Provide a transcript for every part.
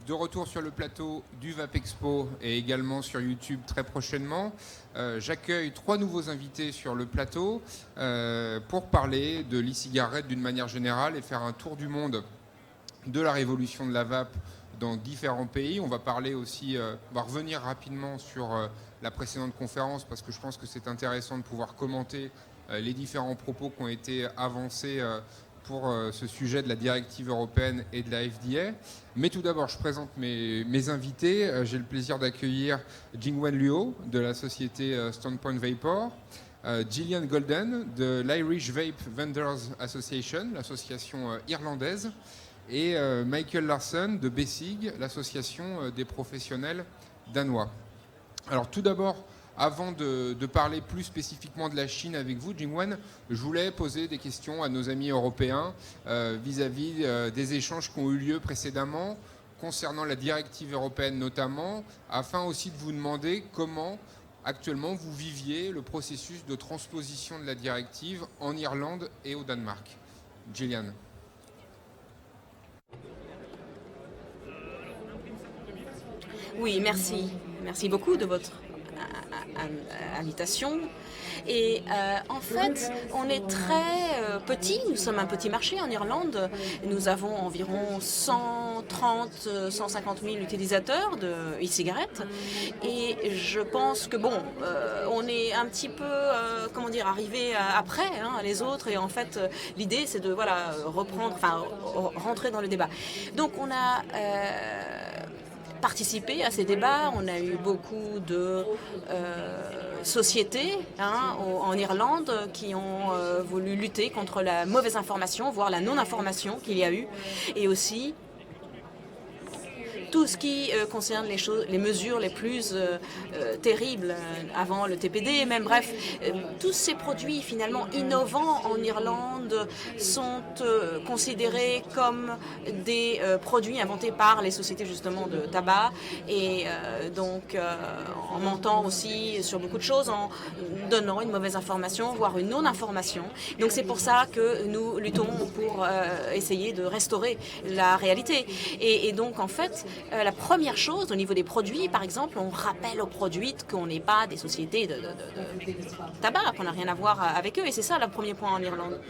de retour sur le plateau du VapExpo et également sur YouTube très prochainement. J'accueille 3 nouveaux invités sur le plateau pour parler de l'e-cigarette d'une manière générale et faire un tour du monde de la révolution de la vape dans différents pays. On va parler aussi, on va revenir rapidement sur la précédente conférence parce que je pense que c'est intéressant de pouvoir commenter les différents propos qui ont été avancés pour ce sujet de la directive européenne et de la FDA. Mais tout d'abord, je présente mes invités. J'ai le plaisir d'accueillir Jingwen Luo de la société Standpoint Vapor, Gillian Golden de l'Irish Vape Vendors Association, l'association irlandaise, et Michael Larsen de BESIG, l'association des professionnels danois. Alors tout d'abord, avant de parler plus spécifiquement de la Chine avec vous, Jingwen, je voulais poser des questions à nos amis européens vis-à-vis des échanges qui ont eu lieu précédemment, concernant la directive européenne notamment, afin aussi de vous demander comment actuellement vous viviez le processus de transposition de la directive en Irlande et au Danemark. Gillian. Oui, merci. Merci beaucoup de votre invitation. Et en fait, on est très petit, nous sommes un petit marché en Irlande. Nous avons environ 130, 150 000 utilisateurs de e-cigarettes. Et je pense que, on est un petit peu, arrivé après les autres. Et en fait, l'idée, c'est de rentrer dans le débat. Donc, on a participé à ces débats. On a eu beaucoup de sociétés en Irlande qui ont voulu lutter contre la mauvaise information, voire la non-information qu'il y a eu, et aussi tout ce qui concerne les mesures les plus terribles avant le TPD, même bref, tous ces produits finalement innovants en Irlande sont considérés comme des produits inventés par les sociétés justement de tabac et donc en mentant aussi sur beaucoup de choses, en donnant une mauvaise information, voire une non-information. Donc c'est pour ça que nous luttons pour essayer de restaurer la réalité. Et donc en fait, la première chose au niveau des produits, par exemple, on rappelle aux produits qu'on n'est pas des sociétés de tabac, qu'on n'a rien à voir avec eux. Et c'est ça le premier point en Irlande.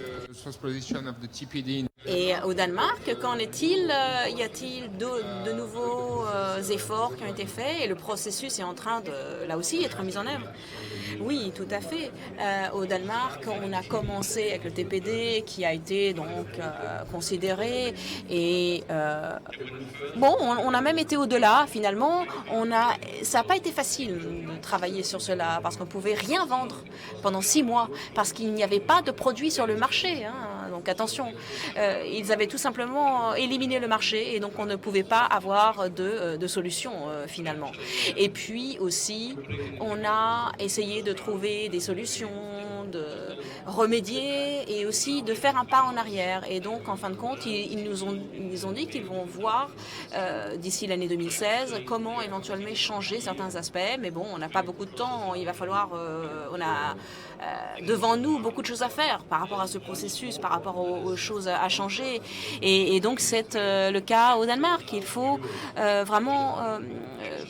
Et au Danemark, qu'en est-il? Y a-t-il de nouveaux efforts qui ont été faits? Et le processus est en train de, là aussi, être mis en œuvre. Oui, tout à fait. Au Danemark, on a commencé avec le TPD qui a été donc considéré et on a même été au-delà finalement. Ça n'a pas été facile de travailler sur cela parce qu'on ne pouvait rien vendre pendant 6 mois parce qu'il n'y avait pas de produits sur le marché. Donc attention, ils avaient tout simplement éliminé le marché et donc on ne pouvait pas avoir de solution finalement. Et puis aussi, on a essayé de trouver des solutions, de remédier et aussi de faire un pas en arrière. Et donc, en fin de compte, ils nous ont dit qu'ils vont voir d'ici l'année 2016 comment éventuellement changer certains aspects. Mais bon, on n'a pas beaucoup de temps. Il va falloir... on a devant nous beaucoup de choses à faire par rapport à ce processus, par rapport aux choses à changer. Et donc, c'est le cas au Danemark. Il faut vraiment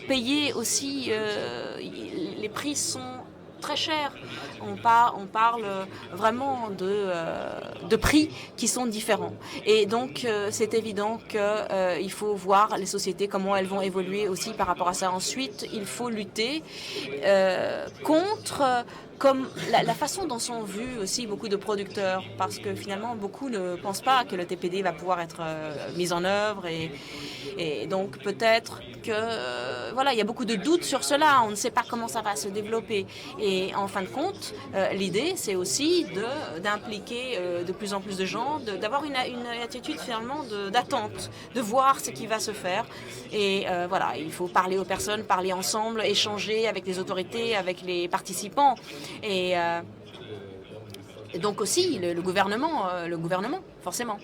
payer aussi... les prix sont très cher. On parle vraiment de prix qui sont différents. Et donc, c'est évident qu'il faut voir les sociétés, comment elles vont évoluer aussi par rapport à ça. Ensuite, il faut lutter contre comme la façon dont sont vus aussi beaucoup de producteurs, parce que finalement, beaucoup ne pensent pas que le TPD va pouvoir être mis en œuvre. Et donc, peut-être que il y a beaucoup de doutes sur cela. On ne sait pas comment ça va se développer. Et en fin de compte, l'idée, c'est aussi d'impliquer de plus en plus de gens, d'avoir une attitude finalement d'attente, de voir ce qui va se faire. Et il faut parler aux personnes, parler ensemble, échanger avec les autorités, avec les participants. Et donc aussi le gouvernement, forcément.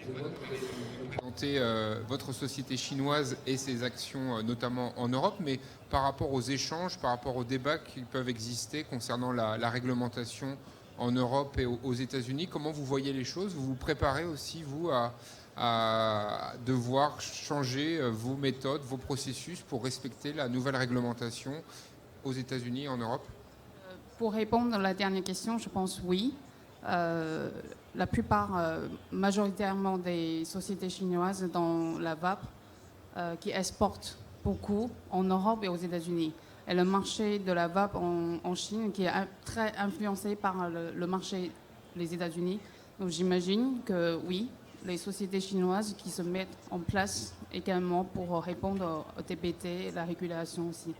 Votre société chinoise et ses actions notamment en Europe, mais par rapport aux échanges, par rapport aux débats qui peuvent exister concernant la réglementation en Europe et aux États-Unis, comment vous voyez les choses? Vous vous préparez aussi, vous, à à devoir changer vos méthodes, vos processus pour respecter la nouvelle réglementation aux États-Unis et en Europe? Pour répondre à la dernière question, je pense oui. La plupart, majoritairement des sociétés chinoises dans la vape, qui exportent beaucoup en Europe et aux États-Unis. Et le marché de la vape en Chine qui est très influencé par le marché des États-Unis. Donc j'imagine que oui, les sociétés chinoises qui se mettent en place également pour répondre au TPT et la régulation aussi.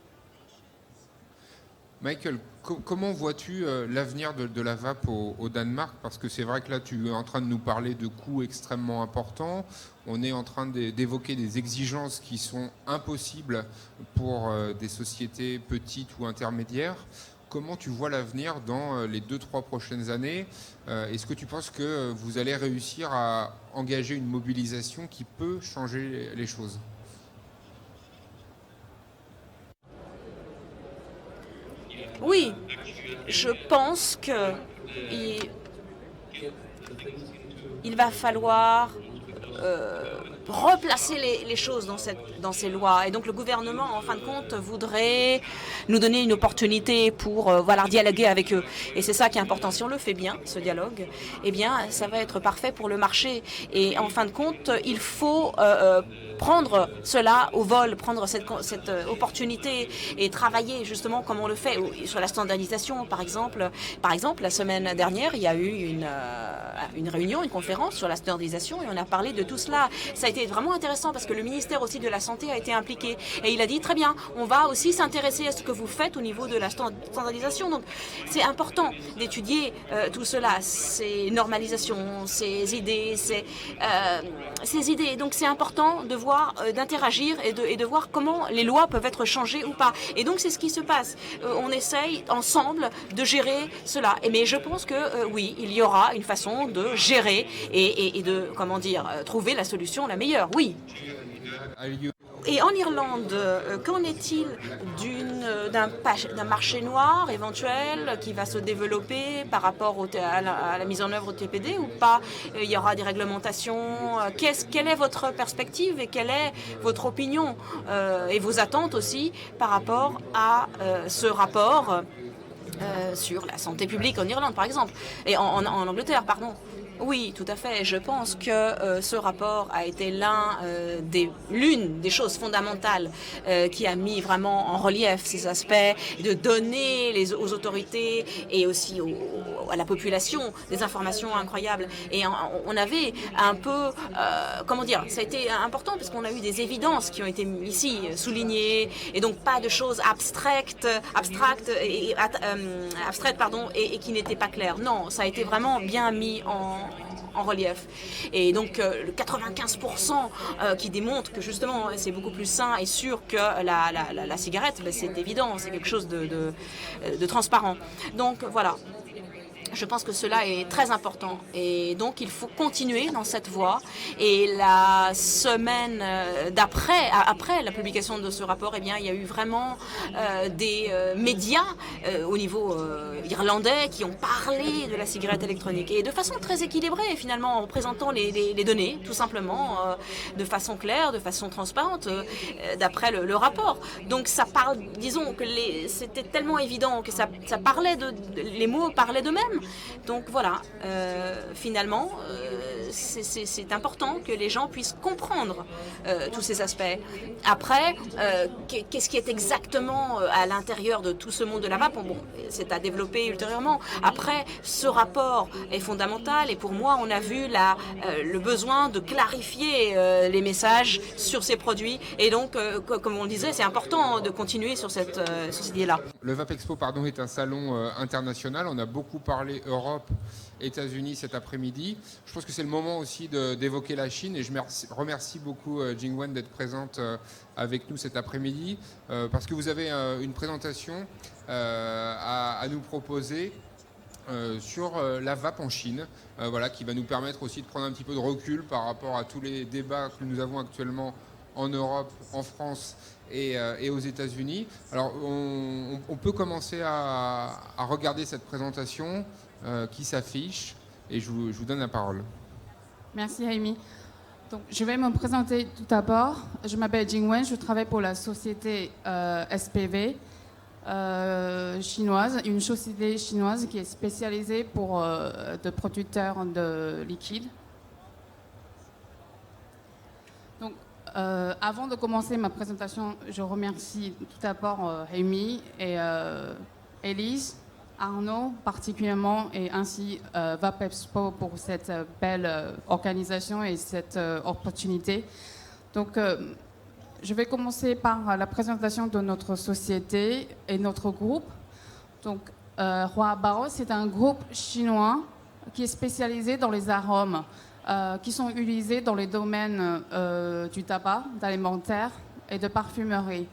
Michael, comment vois-tu l'avenir de la vape au Danemark? Parce que c'est vrai que là, tu es en train de nous parler de coûts extrêmement importants. On est en train d'évoquer des exigences qui sont impossibles pour des sociétés petites ou intermédiaires. Comment tu vois l'avenir dans les 2-3 prochaines années? Est-ce que tu penses que vous allez réussir à engager une mobilisation qui peut changer les choses? Oui, je pense que il va falloir replacer les choses dans ces lois. Et donc le gouvernement, en fin de compte, voudrait nous donner une opportunité pour dialoguer avec eux. Et c'est ça qui est important. Si on le fait bien, ce dialogue, eh bien, ça va être parfait pour le marché. Et en fin de compte, il faut prendre cela au vol, prendre cette opportunité et travailler justement comme on le fait sur la standardisation, par exemple. Par exemple, la semaine dernière, il y a eu une réunion, une conférence sur la standardisation et on a parlé de tout cela. Ça a été vraiment intéressant parce que le ministère aussi de la Santé a été impliqué et il a dit très bien, on va aussi s'intéresser à ce que vous faites au niveau de la standardisation. Donc c'est important d'étudier tout cela, ces normalisations, ces idées, ces idées. Donc c'est important de voir, d'interagir et de voir comment les lois peuvent être changées ou pas. Et donc c'est ce qui se passe. On essaye ensemble de gérer cela. Mais je pense que oui, il y aura une façon de gérer et de, trouver la solution la meilleure, oui. Et en Irlande, qu'en est-il d'un marché noir éventuel qui va se développer par rapport à la mise en œuvre au TPD ou pas? Il y aura des réglementations. Quelle est votre perspective et quelle est votre opinion et vos attentes aussi par rapport à ce rapport sur la santé publique en Irlande, par exemple, et en Angleterre, pardon? Oui, tout à fait. Je pense que ce rapport a été l'une des choses fondamentales qui a mis vraiment en relief ces aspects, de donner aux autorités et aussi à la population des informations incroyables. Et on avait un peu, ça a été important parce qu'on a eu des évidences qui ont été ici soulignées et donc pas de choses abstraites et qui n'étaient pas claires. Non, ça a été vraiment bien mis en relief. Et donc le 95% qui démontre que justement c'est beaucoup plus sain et sûr que la cigarette, c'est évident, c'est quelque chose de transparent. Donc voilà. Je pense que cela est très important et donc il faut continuer dans cette voie. Et la semaine après la publication de ce rapport, eh bien, il y a eu vraiment des médias au niveau irlandais qui ont parlé de la cigarette électronique et de façon très équilibrée finalement, en présentant les données tout simplement de façon claire, de façon transparente d'après le rapport. Donc ça parle, disons que c'était tellement évident que ça parlait les mots parlaient d'eux-mêmes. Donc voilà, finalement, c'est important que les gens puissent comprendre tous ces aspects. Après, qu'est-ce qui est exactement à l'intérieur de tout ce monde de la vape? Bon, c'est à développer ultérieurement. Après, ce rapport est fondamental et pour moi, on a vu le besoin de clarifier les messages sur ces produits. Et donc, comme on le disait, c'est important de continuer sur cette idée-là. Le Vape Expo est un salon international. On a beaucoup parlé Europe, États-Unis cet après-midi. Je pense que c'est le moment aussi d'évoquer la Chine et je remercie beaucoup Jingwen d'être présente avec nous cet après-midi parce que vous avez une présentation à nous proposer sur la vape en Chine, qui va nous permettre aussi de prendre un petit peu de recul par rapport à tous les débats que nous avons actuellement en Europe, en France et aux États-Unis. Alors, on peut commencer à regarder cette présentation qui s'affiche et je vous donne la parole. Merci, Amy. Donc, je vais me présenter tout d'abord. Je m'appelle Jing Wen, je travaille pour la société SPV chinoise, une société chinoise qui est spécialisée pour de producteurs de liquides. Donc, avant de commencer ma présentation, je remercie tout d'abord Rémi et Élise, Arnaud particulièrement, et ainsi VapExpo pour cette belle organisation et cette opportunité. Donc, je vais commencer par la présentation de notre société et notre groupe. Donc, Huabao, c'est un groupe chinois qui est spécialisé dans les arômes qui sont utilisés dans les domaines du tabac, d'alimentaire et de parfumerie.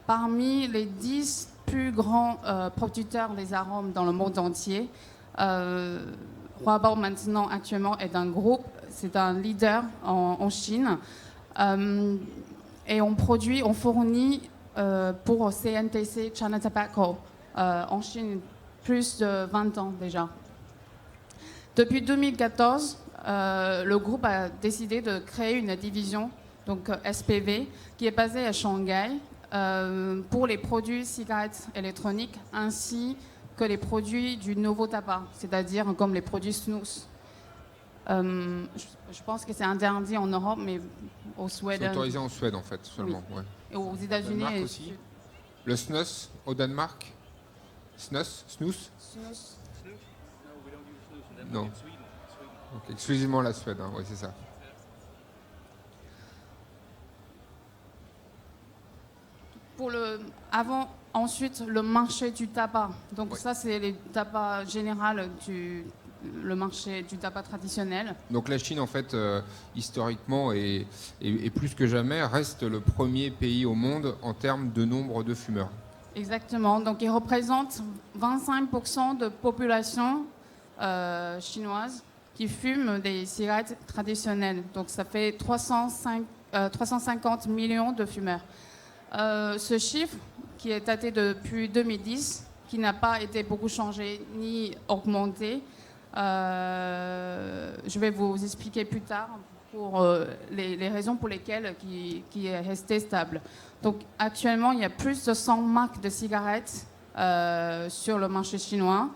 Parmi les 10 plus grands producteurs des arômes dans le monde entier, Huabao maintenant actuellement est un groupe, c'est un leader en Chine. Et on fournit pour CNTC, China Tobacco, en Chine, plus de 20 ans déjà. Depuis 2014, le groupe a décidé de créer une division, donc SPV, qui est basée à Shanghai, pour les produits cigarettes électroniques ainsi que les produits du nouveau tabac, c'est-à-dire comme les produits snus. Je pense que c'est interdit en Europe, mais au Suède. C'est autorisé en Suède, en fait, seulement. Oui. Ouais. Et aux États-Unis Danemark aussi. Le snus au Danemark. Snus. Non. Donc, exclusivement la Suède, hein. Oui, c'est ça. Ensuite, le marché du tabac. Donc Ouais. ça, c'est le tabac général le marché du tabac traditionnel. Donc la Chine, en fait, historiquement et plus que jamais, reste le premier pays au monde en termes de nombre de fumeurs. Exactement. Donc il représente 25% de population chinoise qui fume des cigarettes traditionnelles. Donc ça fait 350 millions de fumeurs. Ce chiffre, qui est daté depuis 2010, qui n'a pas été beaucoup changé ni augmenté, je vais vous expliquer plus tard pour les raisons pour lesquelles qui est resté stable. Donc actuellement, il y a plus de 100 marques de cigarettes sur le marché chinois.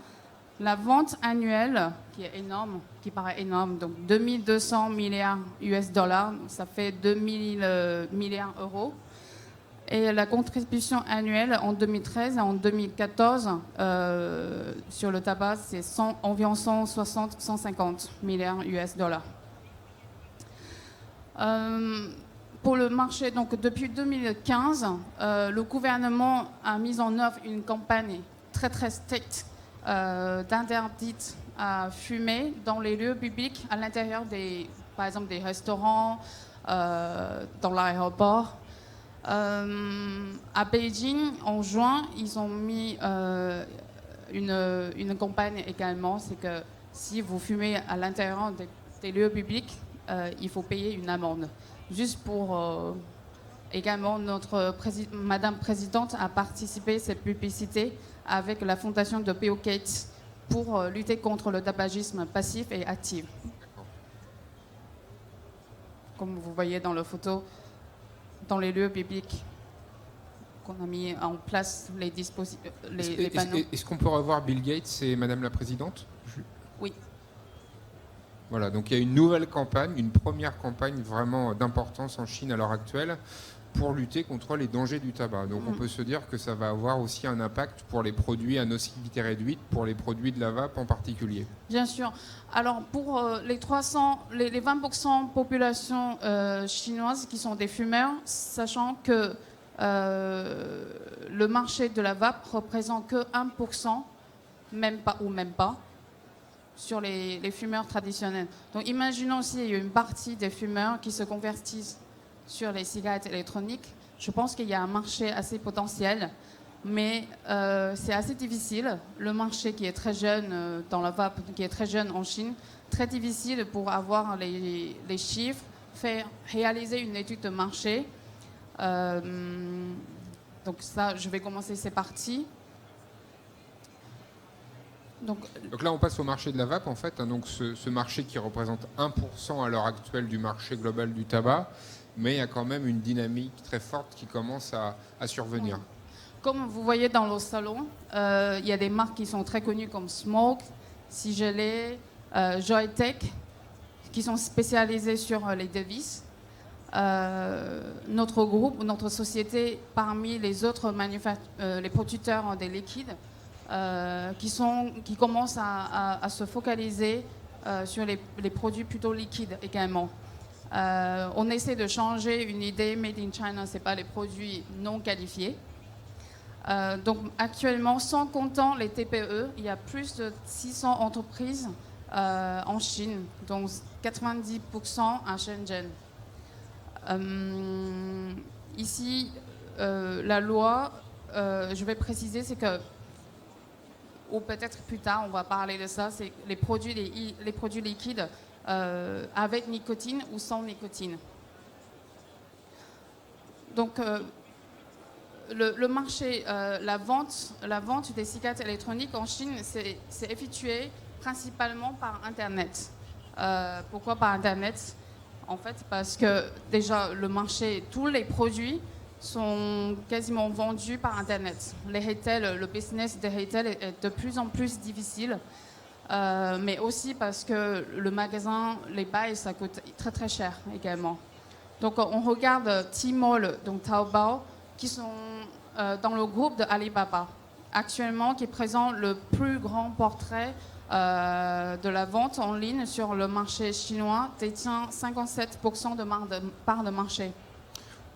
La vente annuelle, qui est énorme, qui paraît énorme, donc 2200 milliards US dollars, ça fait 2000 milliards euros. Et la contribution annuelle en 2013 et en 2014 sur le tabac, c'est environ 160-150 milliards US dollars. Pour le marché, donc depuis 2015, le gouvernement a mis en œuvre une campagne très très stricte d'interdite à fumer dans les lieux publics à l'intérieur par exemple des restaurants, dans l'aéroport. À Beijing, en juin, ils ont mis une campagne également, c'est que si vous fumez à l'intérieur des lieux publics, il faut payer une amende. Juste pour également, Madame Présidente a participé à cette publicité avec la fondation de Bill Gates pour lutter contre le tabagisme passif et actif. Comme vous voyez dans la photo, dans les lieux publics qu'on a mis en place les panneaux. Est-ce qu'on peut revoir Bill Gates et Madame la Présidente ? Oui. Voilà, donc il y a une nouvelle campagne, une première campagne vraiment d'importance en Chine à l'heure actuelle pour lutter contre les dangers du tabac. Donc on peut se dire que ça va avoir aussi un impact pour les produits à nocivité réduite, pour les produits de la vape en particulier. Bien sûr. Alors pour les 20% population chinoise qui sont des fumeurs, sachant que le marché de la vape représente que 1%, même pas, sur les fumeurs traditionnels. Donc imaginons aussi une partie des fumeurs qui se convertissent sur les cigarettes électroniques. Je pense qu'il y a un marché assez potentiel, mais c'est assez difficile. Le marché qui est très jeune dans la vape, qui est très jeune en Chine, très difficile pour avoir les chiffres, réaliser une étude de marché. Donc ça, je vais commencer ces parties. Donc là, on passe au marché de la vape, en fait. Hein, donc ce marché qui représente 1% à l'heure actuelle du marché global du tabac, mais il y a quand même une dynamique très forte qui commence à survenir. Oui. Comme vous voyez dans le salon, il y a des marques qui sont très connues comme Smoke, Sigele, Joytech, qui sont spécialisées sur les devices. Notre groupe, notre société, parmi les autres les producteurs des liquides, qui commencent à se focaliser sur les produits plutôt liquides également. On essaie de changer une idée Made in China, ce n'est pas les produits non qualifiés. Donc actuellement, sans comptant les TPE, il y a plus de 600 entreprises en Chine, dont 90% à Shenzhen. Ici, la loi, je vais préciser, c'est que, ou peut-être plus tard, on va parler de ça, c'est les produits liquides avec nicotine ou sans nicotine. Donc, le marché, la vente des cigarettes électroniques en Chine, c'est effectué principalement par Internet. Pourquoi par Internet ? En fait, parce que déjà, le marché, tous les produits sont quasiment vendus par Internet. Le business des retail est de plus en plus difficile, mais aussi parce que le magasin, les bails, ça coûte très très cher également. Donc, on regarde Tmall, donc Taobao, qui sont dans le groupe de Alibaba, actuellement, qui présente le plus grand portrait de la vente en ligne sur le marché chinois, détient 57% de part de marché.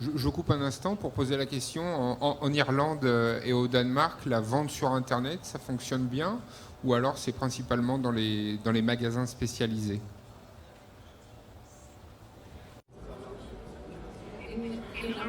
Je coupe un instant pour poser la question. En Irlande et au Danemark, la vente sur Internet, ça fonctionne bien? Ou alors c'est principalement dans les magasins spécialisés?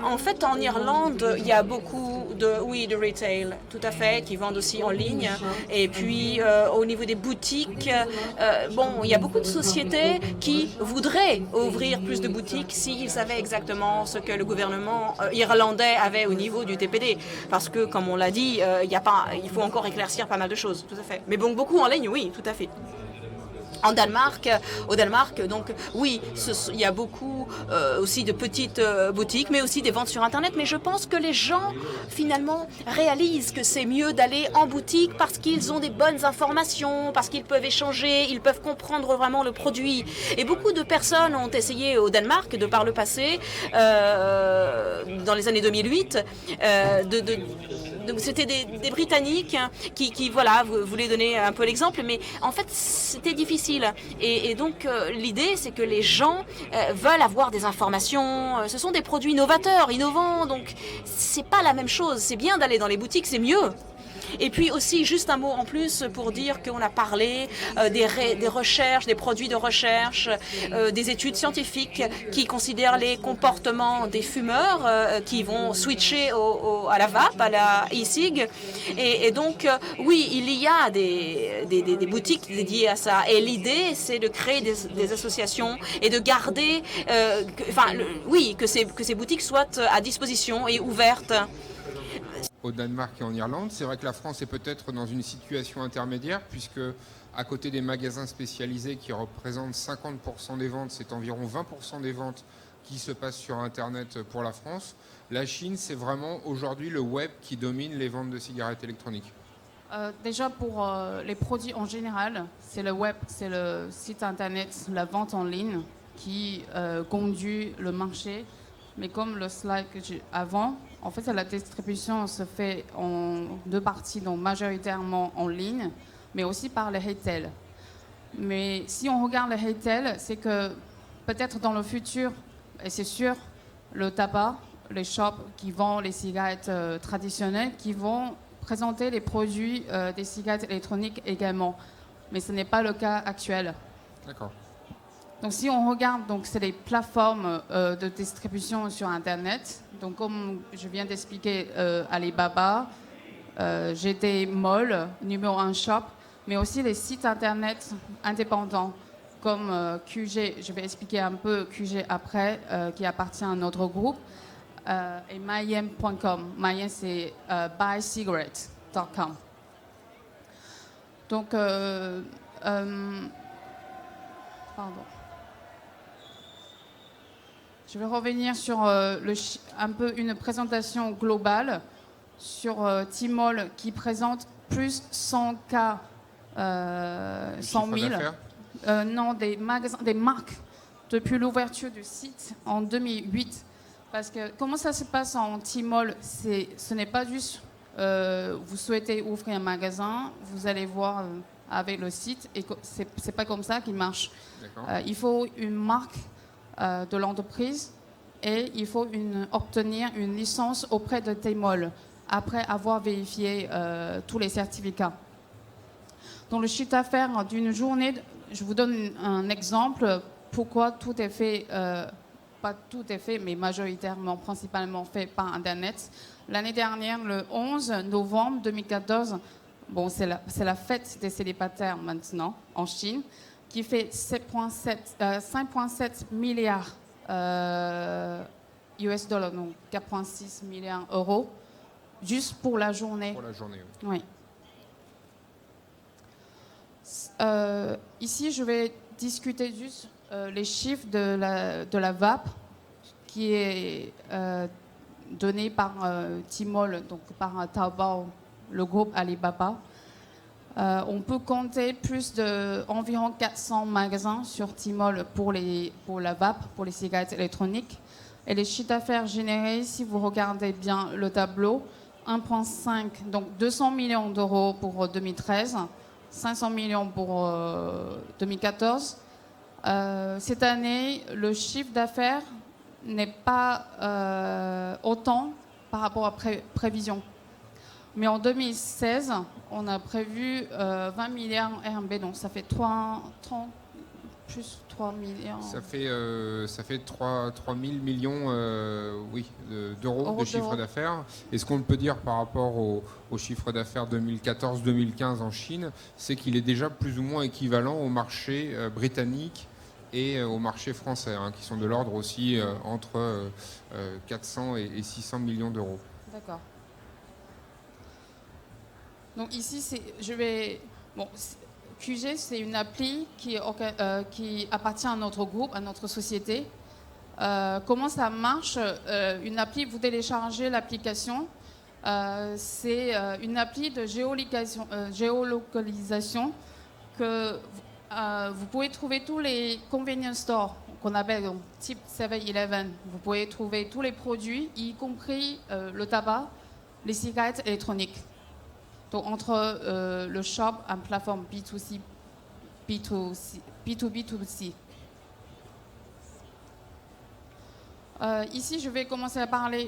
En fait, en Irlande, il y a beaucoup de retail, tout à fait, qui vendent aussi en ligne. Et puis, au niveau des boutiques, il y a beaucoup de sociétés qui voudraient ouvrir plus de boutiques s'ils savaient exactement ce que le gouvernement irlandais avait au niveau du TPD. Parce que, comme on l'a dit, il faut encore éclaircir pas mal de choses, tout à fait. Mais bon, beaucoup en ligne, oui, tout à fait. Au Danemark, donc oui, il y a beaucoup aussi de petites boutiques, mais aussi des ventes sur Internet. Mais je pense que les gens, finalement, réalisent que c'est mieux d'aller en boutique parce qu'ils ont des bonnes informations, parce qu'ils peuvent échanger, ils peuvent comprendre vraiment le produit. Et beaucoup de personnes ont essayé au Danemark, de par le passé, dans les années 2008, c'était des Britanniques qui voulaient donner un peu l'exemple, mais en fait, c'était difficile. Et donc, l'idée, c'est que les gens veulent avoir des informations. Ce sont des produits novateurs, innovants, donc c'est pas la même chose. C'est bien d'aller dans les boutiques, c'est mieux. Et puis aussi, juste un mot en plus pour dire qu'on a parlé des recherches, des produits de recherche, des études scientifiques qui considèrent les comportements des fumeurs qui vont switcher à la vape, à la e-cig. Et donc, oui, il y a des boutiques dédiées à ça. Et l'idée, c'est de créer des associations et de garder, que ces boutiques soient à disposition et ouvertes. Au Danemark et en Irlande, c'est vrai que la France est peut-être dans une situation intermédiaire puisque à côté des magasins spécialisés qui représentent 50% des ventes, c'est environ 20% des ventes qui se passent sur Internet pour la France. La Chine, c'est vraiment aujourd'hui le web qui domine les ventes de cigarettes électroniques. Déjà pour les produits en général, c'est le web, c'est le site Internet, la vente en ligne qui conduit le marché. Mais comme le slide que j'ai avant, en fait, la distribution se fait en deux parties, donc majoritairement en ligne, mais aussi par les retail. Mais si on regarde les retail, c'est que peut-être dans le futur, et c'est sûr, le tabac, les shops qui vendent les cigarettes traditionnelles, qui vont présenter les produits des cigarettes électroniques également. Mais ce n'est pas le cas actuel. D'accord. Donc, si on regarde, donc c'est les plateformes de distribution sur Internet. Donc, comme je viens d'expliquer, Alibaba, GD Mall, numéro 1 Shop, mais aussi les sites Internet indépendants comme QG. Je vais expliquer un peu QG après, qui appartient à notre groupe, et myem.com. Myem, c'est buycigarette.com. Donc, pardon. Je vais revenir sur un peu une présentation globale sur Tmall qui présente plus 100 cas, 100 000. Non, des magasins, des marques depuis l'ouverture du site en 2008. Parce que comment ça se passe en Tmall, ce n'est pas juste vous souhaitez ouvrir un magasin, vous allez voir avec le site, et c'est pas comme ça qu'il marche. Il faut une marque de l'entreprise et il faut obtenir une licence auprès de Tmall après avoir vérifié tous les certificats. Dans le chiffre d'affaires d'une journée, je vous donne un exemple pourquoi tout est fait, pas tout est fait, mais majoritairement, principalement fait par Internet. L'année dernière, le 11 novembre 2014, bon, c'est la fête des célibataires maintenant en Chine, qui fait 5,7 milliards US dollars, donc 4,6 milliards euros, juste pour la journée. Pour la journée, oui. Ici, je vais discuter juste les chiffres de la VAP qui est donné par Tmall, donc par Taobao, le groupe Alibaba. On peut compter environ 400 magasins sur Tmall pour la VAP, pour les cigarettes électroniques. Et les chiffres d'affaires générés, si vous regardez bien le tableau, 1,5, donc 200 millions d'euros pour 2013, 500 millions pour 2014. Cette année, le chiffre d'affaires n'est pas autant par rapport à prévision. Mais en 2016, on a prévu 20 milliards RMB, donc ça fait 3 milliards. Ça fait 3 000 millions d'euros de chiffre d'affaires. Et ce qu'on peut dire par rapport au chiffre d'affaires 2014-2015 en Chine, c'est qu'il est déjà plus ou moins équivalent au marché britannique et au marché français, qui sont de l'ordre aussi entre 400 et 600 millions d'euros. D'accord. Donc ici, QG, c'est une appli qui appartient à notre groupe, à notre société. Comment ça marche? Une appli, vous téléchargez l'application. C'est une appli de géolocalisation que vous pouvez trouver tous les convenience stores qu'on appelle donc, type 7-Eleven. Vous pouvez trouver tous les produits, y compris le tabac, les cigarettes électroniques. Donc entre le shop et une plateforme B2C, B2B2C. Ici, je vais commencer à parler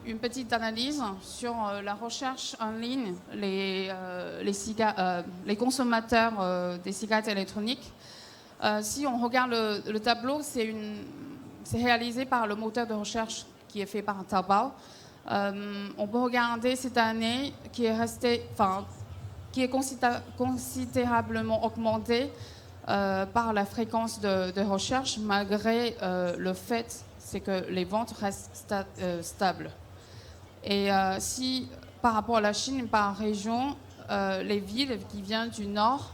une petite analyse sur la recherche en ligne, les consommateurs des cigarettes électroniques. Si on regarde le tableau, c'est réalisé par le moteur de recherche qui est fait par Taobao. On peut regarder cette année qui est considérablement augmentée par la fréquence de recherche, malgré le fait c'est que les ventes restent stables. Et si par rapport à la Chine, par région, les villes qui viennent du nord,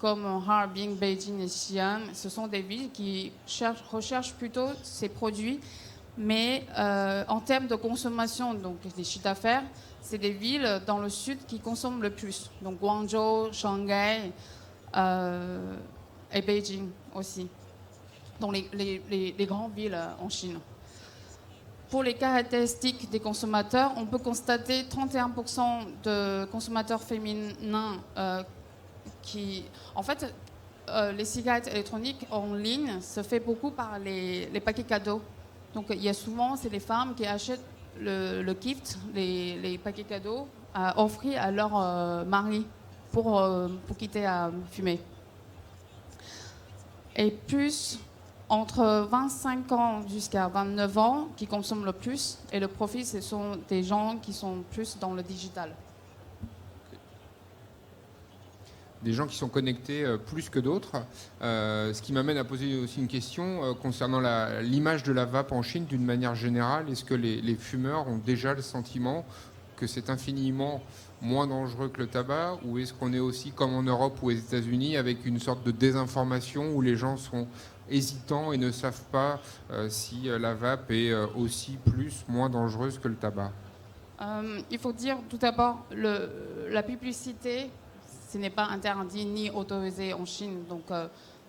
comme Harbin, Beijing et Xi'an, ce sont des villes qui recherchent plutôt ces produits. Mais en termes de consommation, donc des chiffres d'affaires, c'est des villes dans le sud qui consomment le plus. Donc Guangzhou, Shanghai et Beijing aussi. Dans les grandes villes en Chine. Pour les caractéristiques des consommateurs, on peut constater 31% de consommateurs féminins qui... En fait, les cigarettes électroniques en ligne se fait beaucoup par les paquets cadeaux. Donc il y a souvent, c'est les femmes qui achètent le gift, les paquets cadeaux, à offrir à leur mari pour quitter à fumer. Et plus entre 25 ans jusqu'à 29 ans qui consomment le plus, et le profil, ce sont des gens qui sont plus dans le digital. Des gens qui sont connectés plus que d'autres. Ce qui m'amène à poser aussi une question concernant l'image de la vape en Chine d'une manière générale. Est-ce que les fumeurs ont déjà le sentiment que c'est infiniment moins dangereux que le tabac, ou est-ce qu'on est aussi comme en Europe ou aux États-Unis avec une sorte de désinformation où les gens sont hésitants et ne savent pas si la vape est aussi moins dangereuse que le tabac? Il faut dire tout d'abord, la publicité, ce n'est pas interdit ni autorisé en Chine. Donc,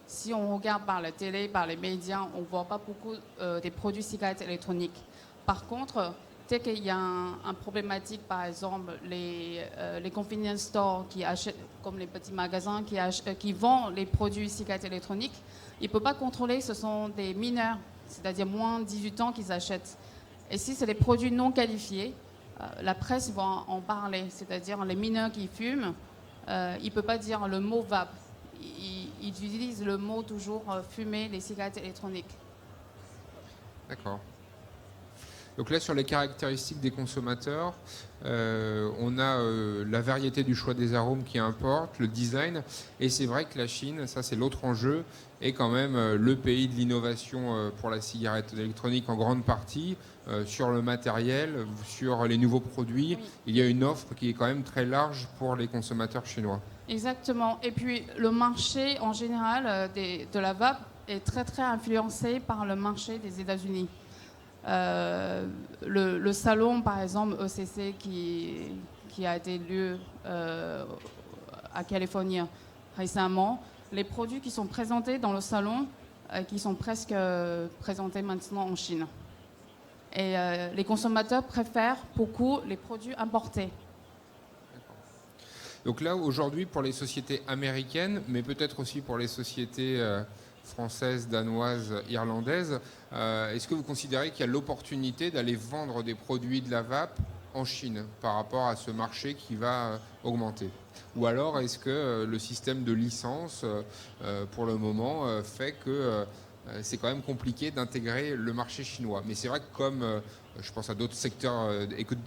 si on regarde par la télé, par les médias, on ne voit pas beaucoup des produits cigarettes électroniques. Par contre, dès qu'il y a un problématique, par exemple, les convenience stores qui achètent, comme les petits magasins qui vendent les produits cigarettes électroniques, ils ne peuvent pas contrôler, ce sont des mineurs, c'est-à-dire moins de 18 ans qu'ils achètent. Et si c'est des produits non qualifiés, la presse va en parler, c'est-à-dire les mineurs qui fument, ils ne peuvent pas dire le mot vape. Ils utilisent le mot toujours fumer les cigarettes électroniques. D'accord. Donc là, sur les caractéristiques des consommateurs, on a la variété du choix des arômes qui importe, le design, et c'est vrai que la Chine, ça c'est l'autre enjeu, est quand même le pays de l'innovation pour la cigarette électronique en grande partie, sur le matériel, sur les nouveaux produits. Oui. Il y a une offre qui est quand même très large pour les consommateurs chinois. Exactement. Et puis le marché en général de la vape est très très influencé par le marché des États-Unis. Le salon, par exemple, ECC, qui a été lieu à Californie récemment, les produits qui sont présentés dans le salon, qui sont presque présentés maintenant en Chine. Et les consommateurs préfèrent beaucoup les produits importés. Donc là, aujourd'hui, pour les sociétés américaines, mais peut-être aussi pour les sociétés françaises, danoises, irlandaises, est-ce que vous considérez qu'il y a l'opportunité d'aller vendre des produits de la vape en Chine par rapport à ce marché qui va augmenter? Ou alors est-ce que le système de licence, pour le moment, fait que c'est quand même compliqué d'intégrer le marché chinois? Mais c'est vrai que comme je pense à d'autres secteurs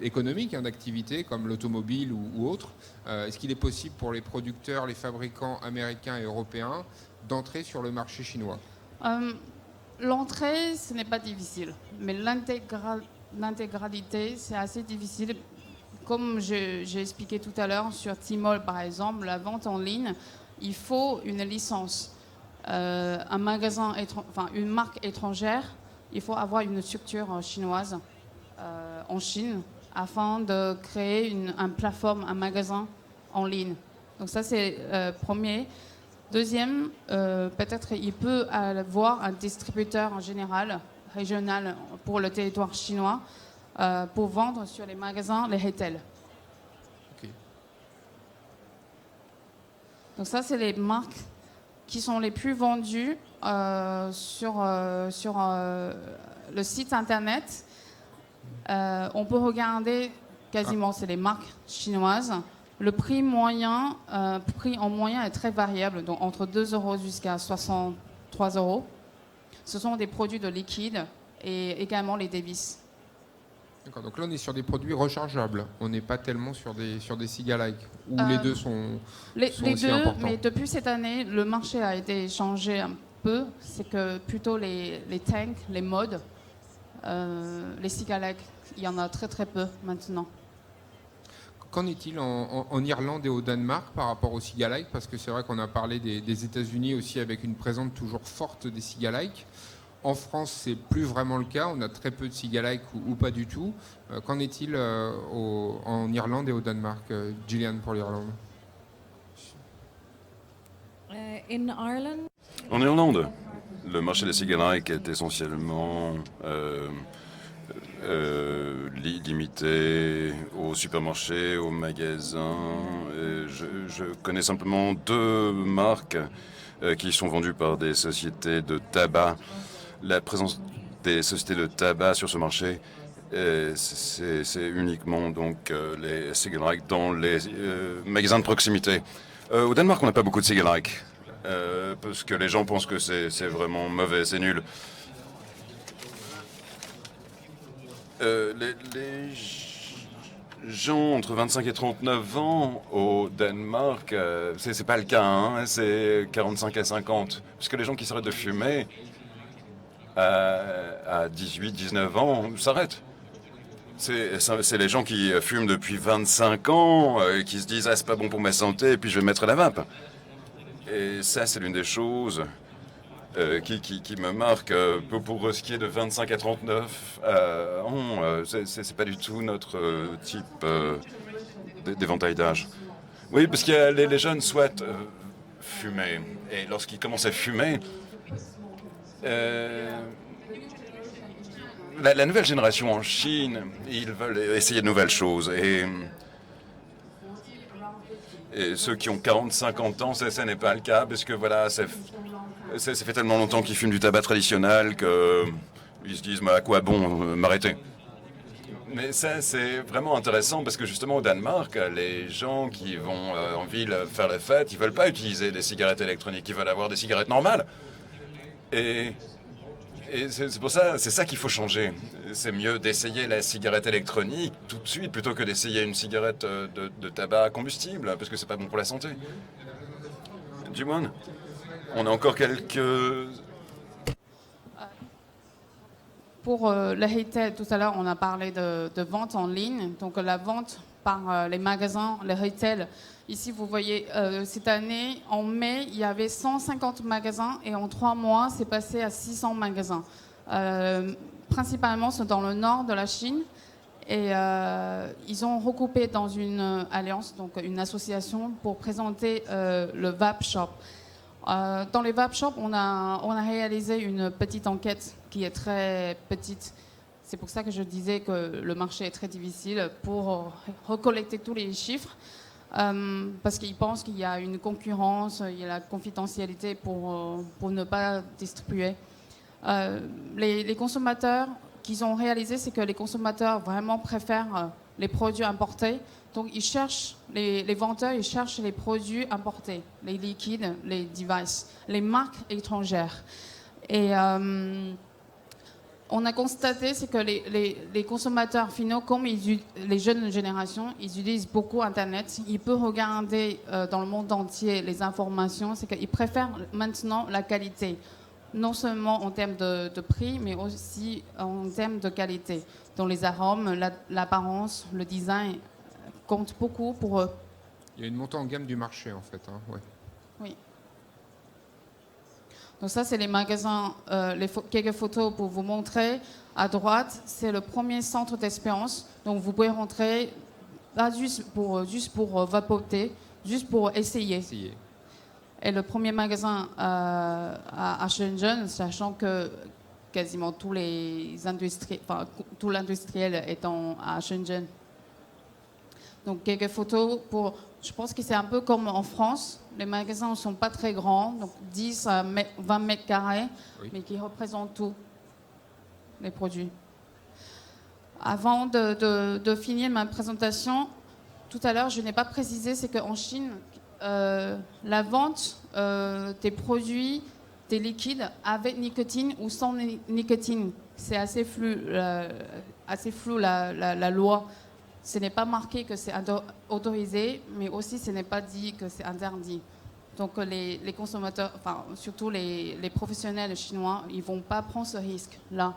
économiques d'activité, comme l'automobile ou autres, est-ce qu'il est possible pour les producteurs, les fabricants américains et européens d'entrer sur le marché chinois? L'entrée, ce n'est pas difficile, mais l'intégralité, c'est assez difficile. Comme j'ai expliqué tout à l'heure, sur Tmall, par exemple, la vente en ligne, il faut une licence. Un magasin, une marque étrangère, il faut avoir une structure chinoise en Chine afin de créer un plateforme, un magasin en ligne. Donc ça, c'est premier. Deuxième, peut-être il peut avoir un distributeur en général, régional, pour le territoire chinois, pour vendre sur les magasins, les retail. Okay. Donc ça, c'est les marques qui sont les plus vendues sur le site internet. On peut regarder quasiment, c'est les marques chinoises. Le prix moyen, en moyen est très variable, donc entre 2 € jusqu'à 63 €. Ce sont des produits de liquide et également les Davis. D'accord, donc là on est sur des produits rechargeables, on n'est pas tellement sur des cigalikes, où les deux sont aussi deux, importants. Mais depuis cette année, le marché a été changé un peu, c'est que plutôt les tanks, les modes, les cigalikes, il y en a très très peu maintenant. Qu'en est-il en Irlande et au Danemark par rapport aux cigalikes? Parce que c'est vrai qu'on a parlé des États-Unis aussi avec une présence toujours forte des cigalikes. En France, c'est plus vraiment le cas. On a très peu de cigalikes ou pas du tout. Qu'en est-il en Irlande et au Danemark? Gillian, pour l'Irlande. En Irlande, le marché des cigalikes est essentiellement limité aux supermarchés, aux magasins. Je connais simplement 2 marques qui sont vendues par des sociétés de tabac. La présence des sociétés de tabac sur ce marché, c'est uniquement donc les cigalikes dans les magasins de proximité. Au Danemark, on n'a pas beaucoup de cigalikes parce que les gens pensent que c'est vraiment mauvais, c'est nul. Les gens entre 25 et 39 ans au Danemark, c'est pas le cas, hein, c'est 45 à 50. Parce que les gens qui s'arrêtent de fumer à 18, 19 ans s'arrêtent. C'est les gens qui fument depuis 25 ans, qui se disent « Ah, c'est pas bon pour ma santé, et puis je vais mettre la vape ». Et ça, c'est l'une des choses qui me marque pour ce qui est de 25 à 39 ans. C'est pas du tout notre type d'éventail d'âge. Oui, parce que les jeunes souhaitent fumer. Et lorsqu'ils commencent à fumer, la nouvelle génération en Chine, ils veulent essayer de nouvelles choses. Et ceux qui ont 40-50 ans, ça n'est pas le cas, parce que voilà, ça fait tellement longtemps qu'ils fument du tabac traditionnel qu'ils se disent « Mais à quoi bon m'arrêter ?» Mais ça, c'est vraiment intéressant, parce que justement au Danemark, les gens qui vont en ville faire la fête, ils veulent pas utiliser des cigarettes électroniques, ils veulent avoir des cigarettes normales. Et c'est pour ça, c'est ça qu'il faut changer. C'est mieux d'essayer la cigarette électronique tout de suite plutôt que d'essayer une cigarette de tabac combustible, parce que c'est pas bon pour la santé. Jingwen, on a encore quelques... Pour le retail, tout à l'heure, on a parlé de vente en ligne. Donc la vente par les magasins, le retail. Ici, vous voyez, cette année, en mai, il y avait 150 magasins et en 3 mois, c'est passé à 600 magasins. Principalement, c'est dans le nord de la Chine. Et ils ont recoupé dans une alliance, donc une association, pour présenter le Vape Shop. Dans les Vape Shops, on a réalisé une petite enquête qui est très petite. C'est pour ça que je disais que le marché est très difficile pour recollecter tous les chiffres. Parce qu'ils pensent qu'il y a une concurrence, il y a la confidentialité pour ne pas distribuer. Les consommateurs qu'ils ont réalisé, c'est que les consommateurs vraiment préfèrent les produits importés. Donc ils cherchent, les vendeurs, ils cherchent les produits importés, les liquides, les devices, les marques étrangères. Et on a constaté, c'est que les consommateurs finaux, comme les jeunes générations, ils utilisent beaucoup Internet. Ils peuvent regarder dans le monde entier les informations. C'est qu'ils préfèrent maintenant la qualité, non seulement en termes de prix, mais aussi en termes de qualité. Dans les arômes, l'apparence, le design compte beaucoup pour eux. Il y a une montée en gamme du marché, en fait. Hein, ouais. Oui. Donc ça, c'est les magasins, quelques photos pour vous montrer. À droite, c'est le premier centre d'expérience. Donc vous pouvez rentrer là juste pour vapoter, juste pour essayer. Et le premier magasin à Shenzhen, sachant que quasiment tout l'industriel est à Shenzhen. Donc quelques photos pour... Je pense que c'est un peu comme en France. Les magasins ne sont pas très grands, donc 10 à 20 mètres carrés, oui, mais qui représentent tous les produits. Avant de finir ma présentation, tout à l'heure, je n'ai pas précisé, c'est qu'en Chine, la vente des produits, des liquides avec nicotine ou sans nicotine, c'est assez flou la loi. Ce n'est pas marqué que c'est autorisé, mais aussi ce n'est pas dit que c'est interdit. Donc les consommateurs, enfin surtout les professionnels chinois, ils ne vont pas prendre ce risque-là.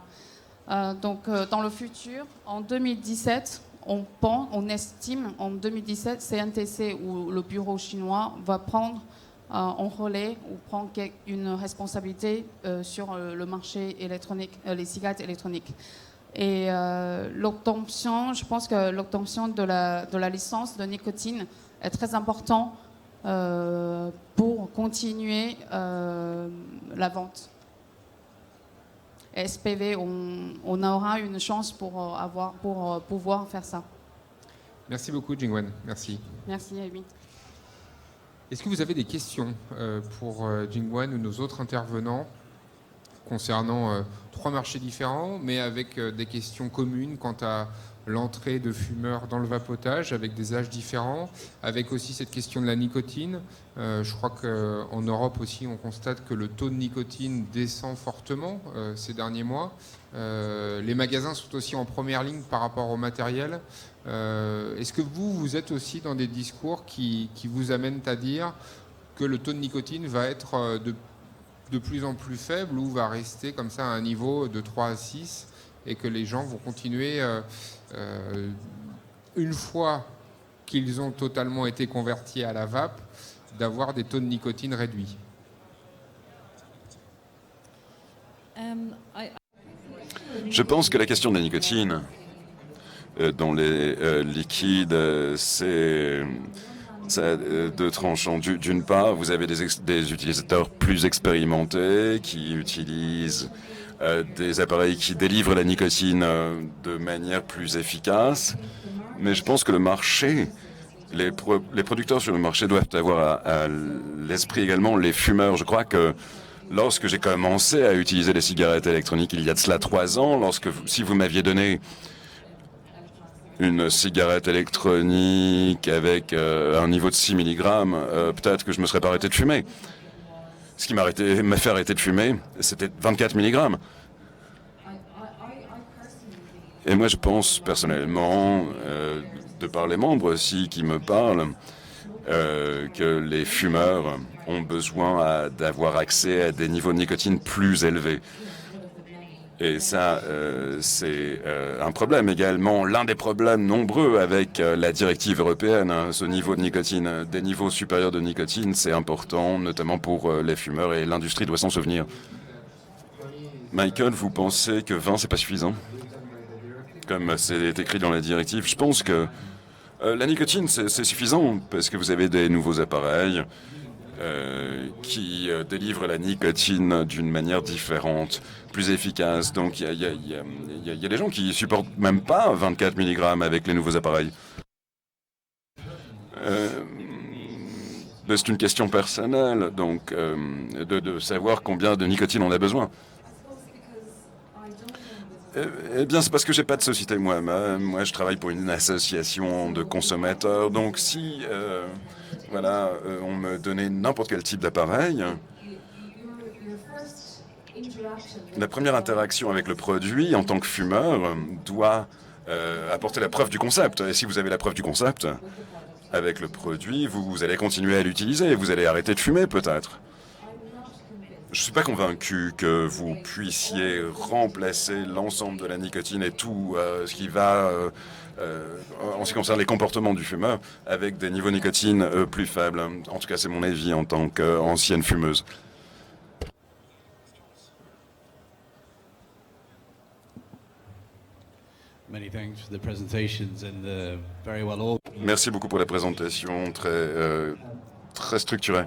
Donc dans le futur, en 2017, on estime en 2017, CNTC ou le bureau chinois va prendre en relais ou prendre une responsabilité sur le marché électronique, les cigarettes électroniques. Et l'obtention, je pense que l'obtention de la licence de nicotine est très important pour continuer la vente. Et SPV, on aura une chance pour pouvoir faire ça. Merci beaucoup, Jingwen. Merci. Merci, Amy. Est-ce que vous avez des questions pour Jingwen ou nos autres intervenants concernant 3 marchés différents, mais avec des questions communes quant à l'entrée de fumeurs dans le vapotage, avec des âges différents, avec aussi cette question de la nicotine. Je crois qu'en Europe aussi, on constate que le taux de nicotine descend fortement ces derniers mois. Les magasins sont aussi en première ligne par rapport au matériel. Est-ce que vous êtes aussi dans des discours qui vous amènent à dire que le taux de nicotine va être de plus en plus faible ou va rester comme ça à un niveau de 3 à 6 et que les gens vont continuer une fois qu'ils ont totalement été convertis à la vape, d'avoir des taux de nicotine réduits. Je pense que la question de la nicotine dans les liquides, c'est deux tranchants. D'une part, vous avez des utilisateurs plus expérimentés qui utilisent des appareils qui délivrent la nicotine de manière plus efficace. Mais je pense que le marché, les producteurs sur le marché doivent avoir à l'esprit également les fumeurs. Je crois que lorsque j'ai commencé à utiliser les cigarettes électroniques il y a de cela 3 ans, si vous m'aviez donné une cigarette électronique avec un niveau de 6 mg, peut-être que je ne me serais pas arrêté de fumer. Ce qui m'a fait arrêter de fumer, c'était 24 mg. Et moi, je pense personnellement, de par les membres aussi qui me parlent, que les fumeurs ont besoin d'avoir accès à des niveaux de nicotine plus élevés. Et ça, c'est un problème également. L'un des problèmes nombreux avec la directive européenne, hein, ce niveau de nicotine, des niveaux supérieurs de nicotine, c'est important, notamment pour les fumeurs, et l'industrie doit s'en souvenir. Michael, vous pensez que 20, c'est pas suffisant? Comme c'est écrit dans la directive, je pense que la nicotine, c'est suffisant, parce que vous avez des nouveaux appareils qui délivrent la nicotine d'une manière différente, plus efficace. Donc il y a des gens qui supportent même pas 24 mg avec les nouveaux appareils. C'est une question personnelle, donc de savoir combien de nicotine on a besoin. Eh bien, c'est parce que j'ai pas de société moi-même. Moi, je travaille pour une association de consommateurs. Donc, si on me donnait n'importe quel type d'appareil, la première interaction avec le produit en tant que fumeur doit apporter la preuve du concept. Et si vous avez la preuve du concept avec le produit, vous allez continuer à l'utiliser. Vous allez arrêter de fumer, peut-être. Je ne suis pas convaincu que vous puissiez remplacer l'ensemble de la nicotine et tout ce qui va, en ce qui concerne les comportements du fumeur, avec des niveaux de nicotine plus faibles. En tout cas, c'est mon avis en tant qu'ancienne fumeuse. Merci beaucoup pour la présentation très structurée.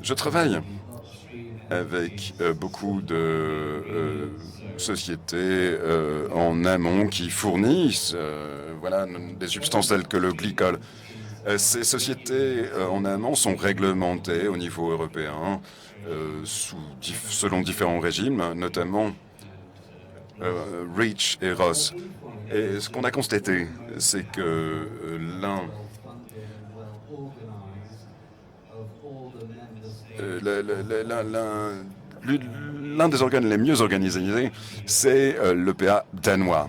Je travaille avec beaucoup de sociétés en amont qui fournissent des substances telles que le glycol. Ces sociétés en amont sont réglementées au niveau européen selon différents régimes, notamment REACH et ROS. Et ce qu'on a constaté, c'est que l'un des organes les mieux organisés, c'est l'EPA danois.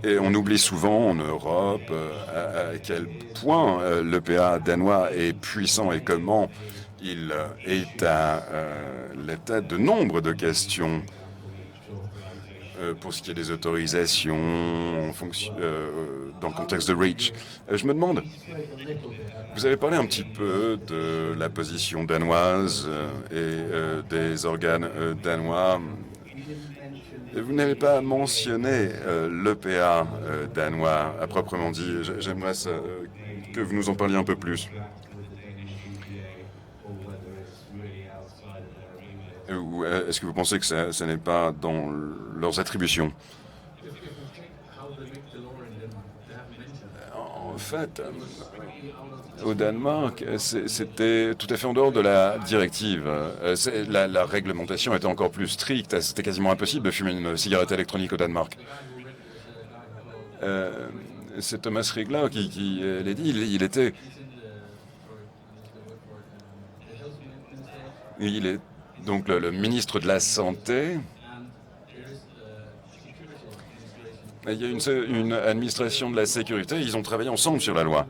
Et on oublie souvent en Europe à quel point l'EPA danois est puissant et comment il est à la tête de nombre de questions pour ce qui est des autorisations dans le contexte de REACH. Je me demande, vous avez parlé un petit peu de la position danoise et des organes danois. Vous n'avez pas mentionné l'EPA danois à proprement dit. J'aimerais que vous nous en parliez un peu plus. Ou est-ce que vous pensez que ça n'est pas dans leurs attributions? En fait, au Danemark, c'était tout à fait en dehors de la directive. La réglementation était encore plus stricte. C'était quasiment impossible de fumer une cigarette électronique au Danemark. C'est Thomas Regler qui l'a dit. Il est donc le ministre de la Santé. Il y a une administration de la sécurité. Ils ont travaillé ensemble sur la loi.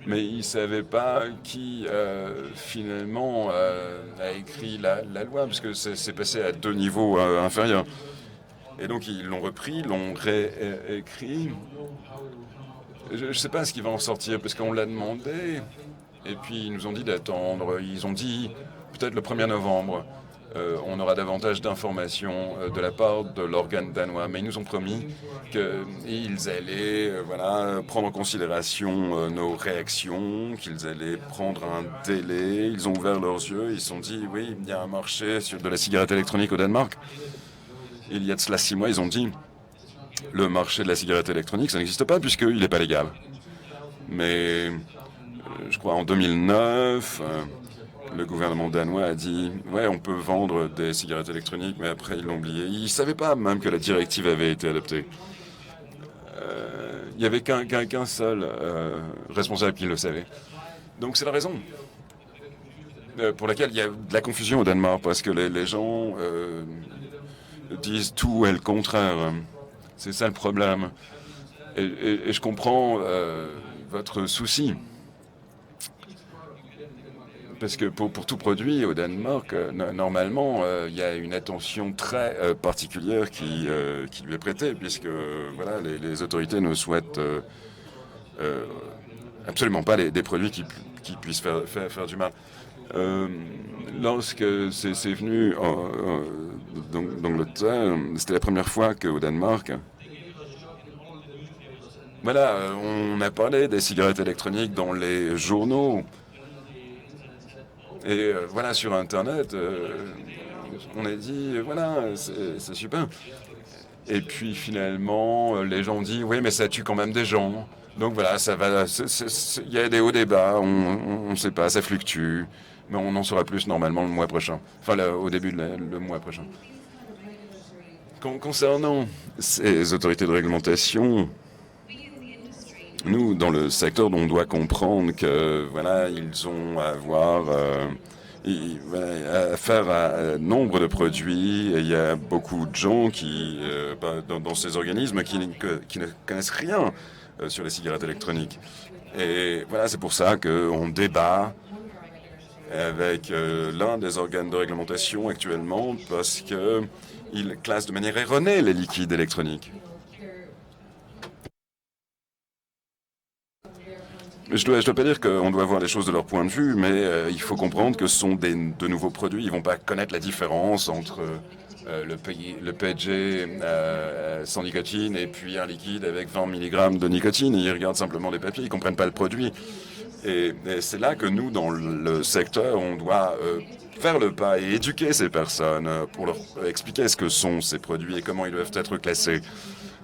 Mais ils ne savaient pas qui, finalement, a écrit la loi, parce que c'est passé à 2 niveaux inférieurs. Et donc ils l'ont repris, l'ont réécrit. Je ne sais pas ce qui va en sortir, parce qu'on l'a demandé, et puis ils nous ont dit d'attendre. Ils ont dit, peut-être le 1er novembre, on aura davantage d'informations de la part de l'organe danois. Mais ils nous ont promis qu'ils allaient prendre en considération nos réactions, qu'ils allaient prendre un délai. Ils ont ouvert leurs yeux, ils se sont dit, oui, il y a un marché de la cigarette électronique au Danemark. Il y a de cela 6 mois, ils ont dit, le marché de la cigarette électronique, ça n'existe pas puisqu'il n'est pas légal. Mais je crois en 2009, le gouvernement danois a dit « Ouais, on peut vendre des cigarettes électroniques », mais après ils l'ont oublié. Ils ne savaient pas même que la directive avait été adoptée. Il n'y avait qu'un seul responsable qui le savait. Donc c'est la raison pour laquelle il y a de la confusion au Danemark, parce que les gens disent tout et le contraire. C'est ça le problème. Et je comprends votre souci. Parce que pour tout produit au Danemark, normalement, il y a une attention très particulière qui lui est prêtée, puisque voilà, les autorités ne souhaitent absolument pas des produits qui puissent faire du mal. Lorsque c'est venu d'Angleterre, c'était la première fois qu'au Danemark, voilà, on a parlé des cigarettes électroniques dans les journaux. Et voilà, sur Internet, on a dit, voilà, c'est super. Et puis finalement, les gens ont dit, oui, mais ça tue quand même des gens. Donc voilà, ça va, il y a des hauts, des bas, on ne sait pas, ça fluctue. Mais on en saura plus normalement le mois prochain. Enfin, au début le mois prochain. Concernant ces autorités de réglementation, nous, dans le secteur, on doit comprendre que voilà, ils ont à avoir affaire à nombre de produits. Et il y a beaucoup de gens qui, dans ces organismes qui ne connaissent rien sur les cigarettes électroniques. Et voilà, c'est pour ça qu'on débat avec l'un des organes de réglementation actuellement, parce qu'il classe de manière erronée les liquides électroniques. Je dois pas dire qu'on doit voir les choses de leur point de vue, mais il faut comprendre que ce sont de nouveaux produits. Ils ne vont pas connaître la différence entre le PG sans nicotine et puis un liquide avec 20 mg de nicotine. Ils regardent simplement les papiers, ils ne comprennent pas le produit. Et c'est là que nous, dans le secteur, on doit faire le pas et éduquer ces personnes pour leur expliquer ce que sont ces produits et comment ils doivent être classés.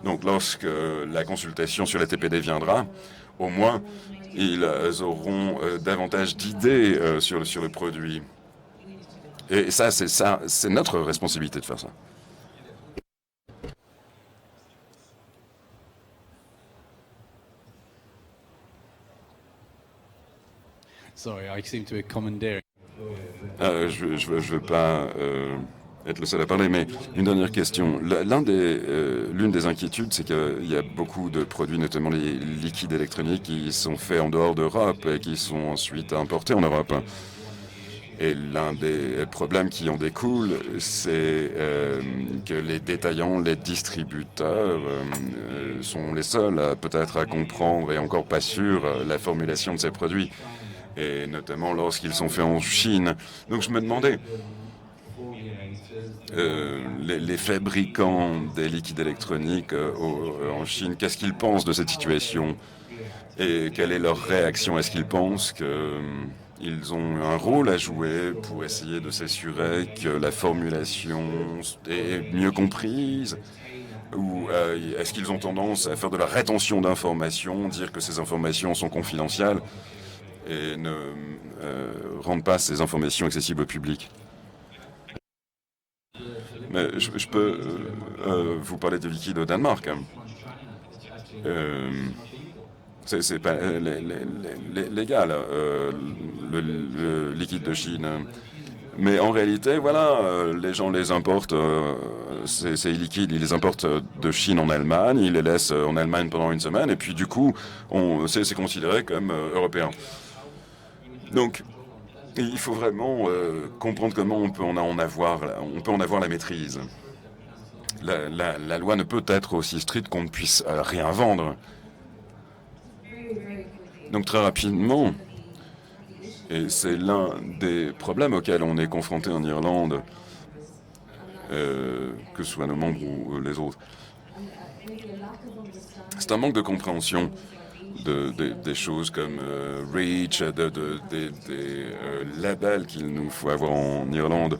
Donc lorsque la consultation sur la TPD viendra, au moins, ils auront davantage d'idées sur le produit. Et ça, c'est notre responsabilité de faire ça. Sorry, I seem to be commandeering. Je veux pas être le seul à parler, mais une dernière question. L'une des inquiétudes, c'est qu'il y a beaucoup de produits, notamment les liquides électroniques, qui sont faits en dehors d'Europe et qui sont ensuite importés en Europe. Et l'un des problèmes qui en découle, c'est que les détaillants, les distributeurs sont les seuls peut-être à comprendre et encore pas sûrs la formulation de ces produits, et notamment lorsqu'ils sont faits en Chine. Donc je me demandais, les fabricants des liquides électroniques en Chine, qu'est-ce qu'ils pensent de cette situation et quelle est leur réaction? Est-ce qu'ils pensent qu'ils ont un rôle à jouer pour essayer de s'assurer que la formulation est mieux comprise? Ou est-ce qu'ils ont tendance à faire de la rétention d'informations, dire que ces informations sont confidentielles et ne rendent pas ces informations accessibles au public? Mais je peux vous parler de liquide au Danemark. C'est pas légal, le liquide de Chine. Mais en réalité, voilà, les gens les importent, ces liquides, ils les importent de Chine en Allemagne, ils les laissent en Allemagne pendant une semaine, et puis du coup, c'est considéré comme européen. Donc, il faut vraiment comprendre comment on peut en avoir la maîtrise. la loi ne peut être aussi stricte qu'on ne puisse rien vendre. Donc très rapidement, et c'est l'un des problèmes auxquels on est confronté en Irlande, que ce soit nos membres ou les autres, c'est un manque de compréhension des choses comme REACH, des labels qu'il nous faut avoir en Irlande.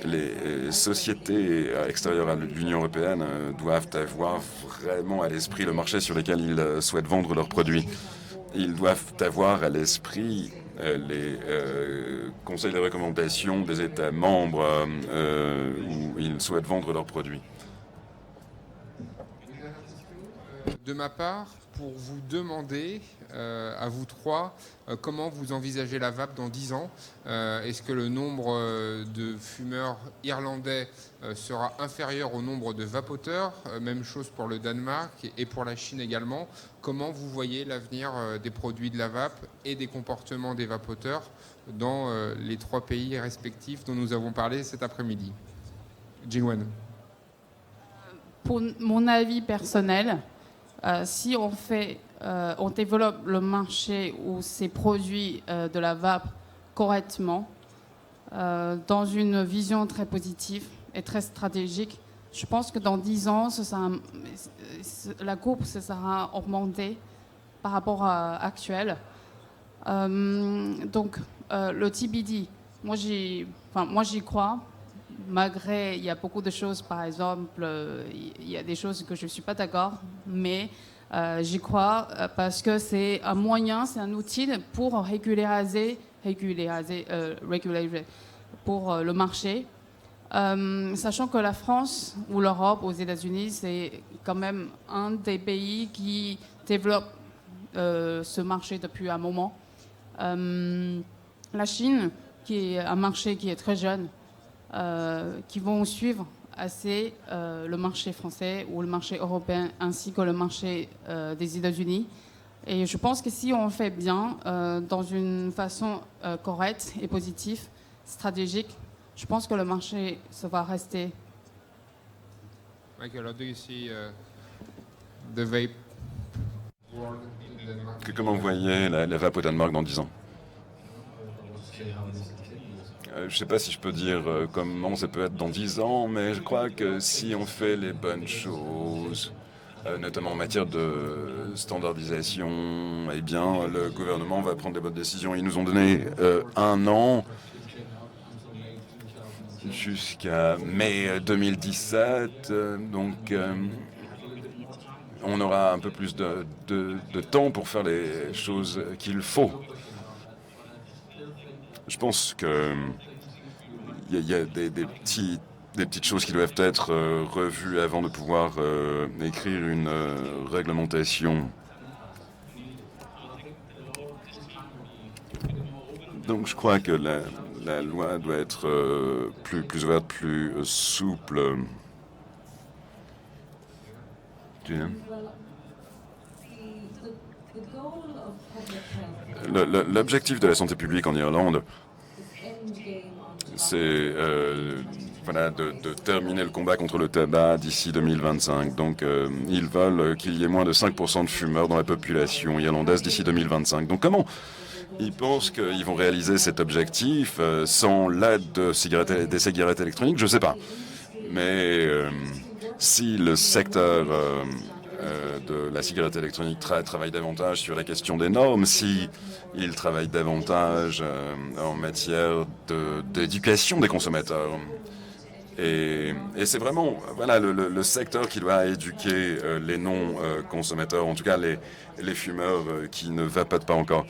Les sociétés extérieures à l'Union européenne doivent avoir vraiment à l'esprit le marché sur lequel ils souhaitent vendre leurs produits. Ils doivent avoir à l'esprit les conseils de recommandation des États membres où ils souhaitent vendre leurs produits. De ma part, pour vous demander, à vous trois, comment vous envisagez la vape dans 10 ans. Est-ce que le nombre de fumeurs irlandais sera inférieur au nombre de vapoteurs? Même chose pour le Danemark et pour la Chine également. Comment vous voyez l'avenir des produits de la vape et des comportements des vapoteurs dans les 3 pays respectifs dont nous avons parlé cet après-midi? Jingwen. Pour mon avis personnel, si on développe le marché ou ces produits de la vape correctement, dans une vision très positive et très stratégique, je pense que dans 10 ans, la courbe se sera augmentée par rapport à actuel. Donc, le TBD, moi j'y crois. Malgré, il y a beaucoup de choses, par exemple, il y a des choses que je ne suis pas d'accord, mais j'y crois parce que c'est un moyen, c'est un outil pour régulariser pour le marché. Sachant que la France ou l'Europe, aux États-Unis, c'est quand même un des pays qui développe ce marché depuis un moment. La Chine, qui est un marché qui est très jeune, qui vont suivre assez le marché français ou le marché européen ainsi que le marché des États-Unis. Et je pense que si on le fait bien, dans une façon correcte et positive, stratégique, je pense que le marché ça va rester. Michael, how do you see the vape world in Denmark? Comment vous voyez la vape au Danemark dans 10 ans? Je ne sais pas si je peux dire comment ça peut être dans 10 ans, mais je crois que si on fait les bonnes choses, notamment en matière de standardisation, eh bien, le gouvernement va prendre les bonnes décisions. Ils nous ont donné 1 an jusqu'à mai 2017, donc on aura un peu plus de temps pour faire les choses qu'il faut. Je pense que il y a des petites choses qui doivent être revues avant de pouvoir écrire une réglementation. Donc je crois que la loi doit être plus ouverte, plus souple. L'objectif de la santé publique en Irlande, c'est de terminer le combat contre le tabac d'ici 2025. Donc ils veulent qu'il y ait moins de 5% de fumeurs dans la population irlandaise d'ici 2025. Donc comment ils pensent qu'ils vont réaliser cet objectif sans l'aide des cigarettes électroniques? Je ne sais pas. Mais si le secteur de la cigarette électronique travaille davantage sur la question des normes, si il travaille davantage en matière d'éducation des consommateurs. Et c'est vraiment le secteur qui doit éduquer les non-consommateurs, en tout cas les fumeurs qui ne vapotent pas encore.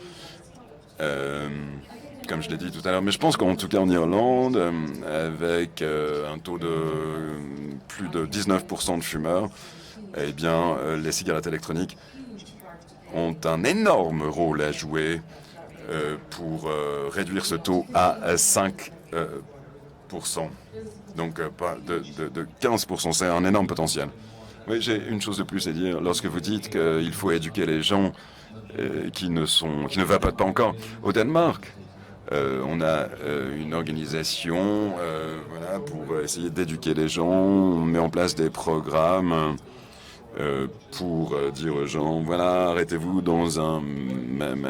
Comme je l'ai dit tout à l'heure. Mais je pense qu'en tout cas en Irlande, avec un taux de plus de 19% de fumeurs, eh bien, les cigarettes électroniques ont un énorme rôle à jouer pour réduire ce taux à 5%. Donc, pas de 15%, c'est un énorme potentiel. Oui, j'ai une chose de plus à dire. Lorsque vous dites qu'il faut éduquer les gens qui ne vapotent pas encore, au Danemark, On a une organisation voilà, pour essayer d'éduquer les gens. On met en place des programmes pour dire aux gens, voilà, arrêtez-vous dans un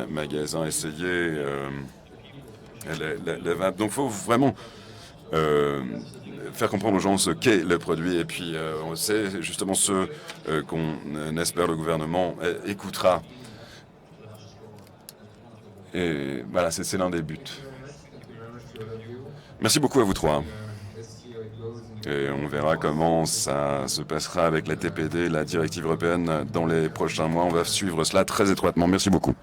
magasin, essayez les vapes. Donc il faut vraiment faire comprendre aux gens ce qu'est le produit. Et puis c'est justement ce qu'on espère le gouvernement écoutera. Et voilà, c'est l'un des buts. Merci beaucoup à vous trois. Et on verra comment ça se passera avec la TPD, la directive européenne, dans les prochains mois. On va suivre cela très étroitement. Merci beaucoup.